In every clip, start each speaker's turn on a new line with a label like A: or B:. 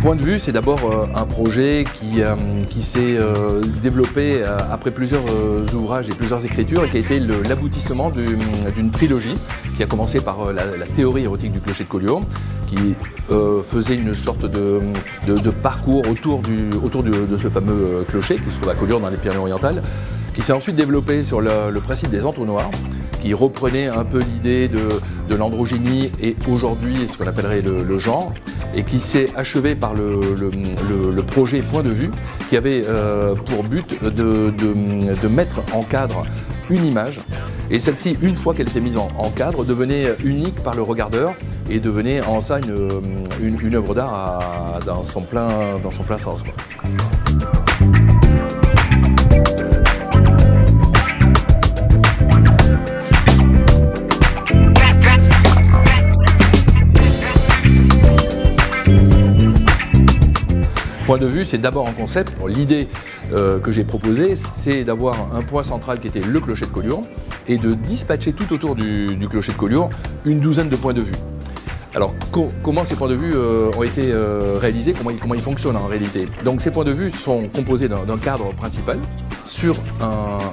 A: Point de vue, c'est d'abord un projet qui s'est développé après plusieurs ouvrages et plusieurs écritures et qui a été l'aboutissement d'une trilogie qui a commencé par la théorie érotique du clocher de Collioure, qui faisait une sorte de parcours autour de ce fameux clocher qui se trouve à Collioure dans les Pyrénées-Orientales, qui s'est ensuite développé sur le principe des entonnoirs, qui reprenait un peu l'idée de l'androgynie et aujourd'hui ce qu'on appellerait le genre, et qui s'est achevé par le projet Point de vue, qui avait pour but de mettre en cadre une image, et celle-ci, une fois qu'elle était mise en cadre, devenait unique par le regardeur et devenait en ça une œuvre d'art dans son plein sens, quoi. Point de vue, c'est d'abord un concept. L'idée que j'ai proposée, c'est d'avoir un point central qui était le clocher de Collioure et de dispatcher tout autour du clocher de Collioure une douzaine de points de vue. Alors, comment ces points de vue ont été réalisés, comment ils fonctionnent en réalité? Donc, ces points de vue sont composés d'un cadre principal sur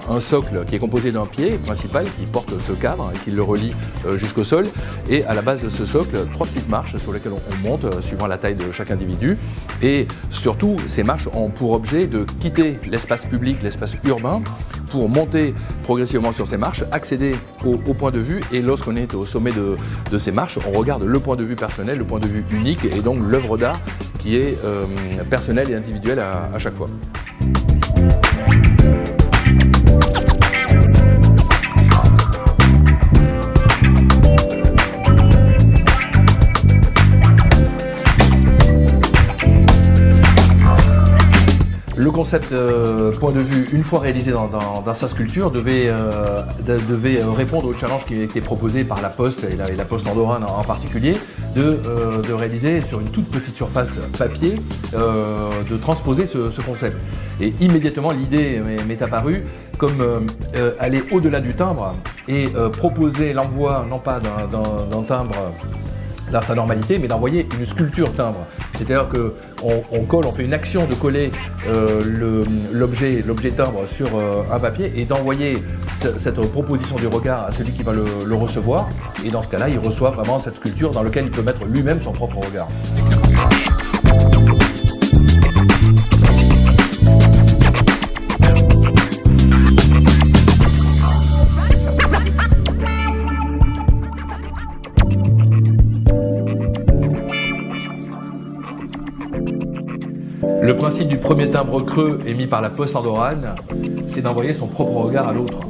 A: un socle qui est composé d'un pied principal qui porte ce cadre et qui le relie jusqu'au sol. Et à la base de ce socle, 3 petites marches sur lesquelles on monte suivant la taille de chaque individu. Et surtout, ces marches ont pour objet de quitter l'espace public, l'espace urbain, pour monter progressivement sur ces marches, accéder au point de vue, et lorsqu'on est au sommet de ces marches, on regarde le point de vue personnel, le point de vue unique, et donc l'œuvre d'art qui est personnelle et individuelle à chaque fois. Le concept point de vue, une fois réalisé dans sa sculpture, devait répondre au challenge qui était proposé par la Poste et la Poste andorrane en particulier, de réaliser sur une toute petite surface papier, de transposer ce concept. Et immédiatement, l'idée m'est apparue comme aller au-delà du timbre et proposer l'envoi non pas d'un timbre dans sa normalité, mais d'envoyer une sculpture timbre. C'est-à-dire qu'on colle, on fait une action de coller l'objet timbre sur un papier et d'envoyer cette proposition du regard à celui qui va le recevoir. Et dans ce cas-là, il reçoit vraiment cette sculpture dans laquelle il peut mettre lui-même son propre regard. Le principe du premier timbre creux émis par la Poste andorrane, c'est d'envoyer son propre regard à l'autre.